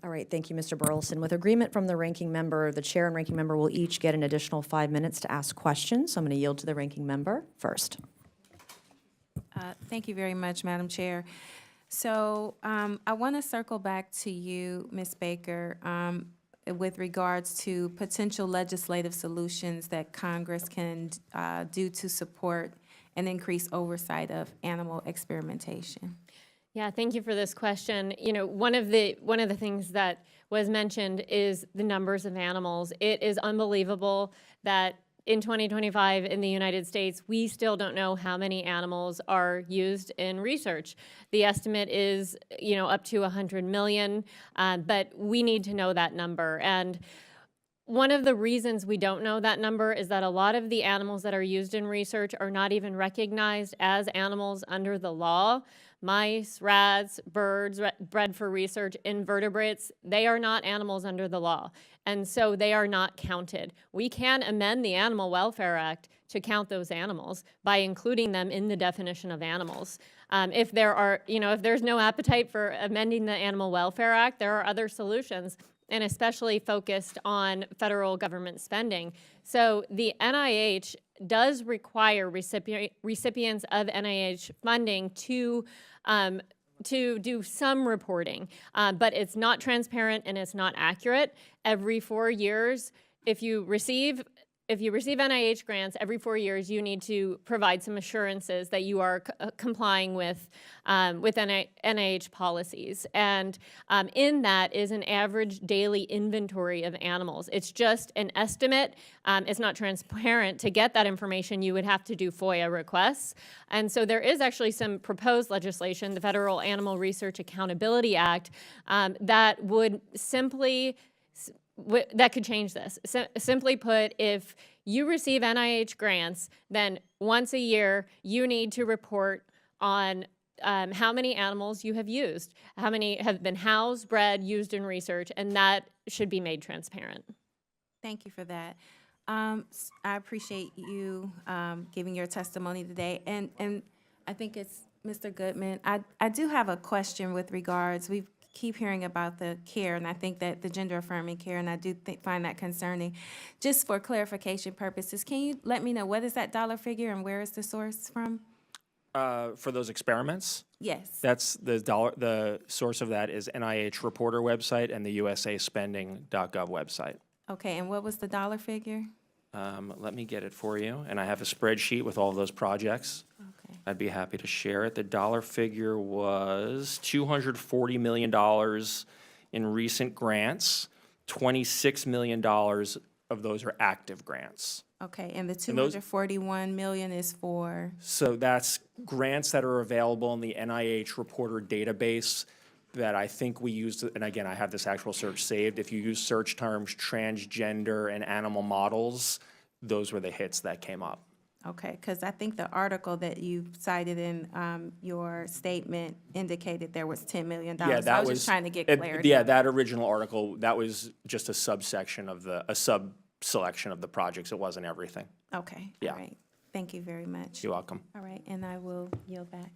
All right, thank you, Mr. Burleson. With agreement from the ranking member, the chair and ranking member will each get an additional 5 minutes to ask questions. So I'm going to yield to the ranking member first. Thank you very much, Madam Chair. So I want to circle back to you, Ms. Baker, with regards to potential legislative solutions that Congress can do to support and increase oversight of animal experimentation. Yeah, thank you for this question. You know, one of the things that was mentioned is the numbers of animals. It is unbelievable that in 2025 in the United States, we still don't know how many animals are used in research. The estimate is, you know, up to 100 million, but we need to know that number. And one of the reasons we don't know that number is that a lot of the animals that are used in research are not even recognized as animals under the law. Mice, rats, birds bred for research, invertebrates, they are not animals under the law. And so they are not counted. We can amend the Animal Welfare Act to count those animals by including them in the definition of animals. If there's no appetite for amending the Animal Welfare Act, there are other solutions, and especially focused on federal government spending. So the NIH does require recipients of NIH funding to do some reporting, but it's not transparent and it's not accurate. Every 4 years, if you receive NIH grants, every 4 years you need to provide some assurances that you are complying with NIH policies. And in that is an average daily inventory of animals. It's just an estimate. It's not transparent. To get that information, you would have to do FOIA requests. And so there is actually some proposed legislation, the Federal Animal Research Accountability Act, that would simply that could change this. Simply put, if you receive NIH grants, then once a year you need to report on how many animals you have used, how many have been housed, bred, used in research, and that should be made transparent. Thank you for that. I appreciate you giving your testimony today. And I think it's Mr. Goodman. I do have a question with regards, we keep hearing about the care, and I think that the gender-affirming care, and I do find that concerning. Just for clarification purposes, can you let me know what is that dollar figure and where is the source from? For those experiments? Yes. That's the source of that is NIH Reporter website and the USAspending.gov website. Okay, and what was the dollar figure? Let me get it for you. And I have a spreadsheet with all of those projects. Okay. I'd be happy to share it. The dollar figure was $240 million in recent grants. $26 million of those are active grants. Okay, and the 241 million is for? So that's grants that are available in the NIH Reporter database that I think we used, and again, I have this actual search saved. If you use search terms transgender and animal models, those were the hits that came up. Okay, because I think the article that you cited in your statement indicated there was $10 million. Yeah, so I was just trying to get clarity. Yeah, that original article, that was just a subsection of a sub-selection of the projects. It wasn't everything. Okay, Yeah. all right. Thank you very much. You're welcome. All right, and I will yield back.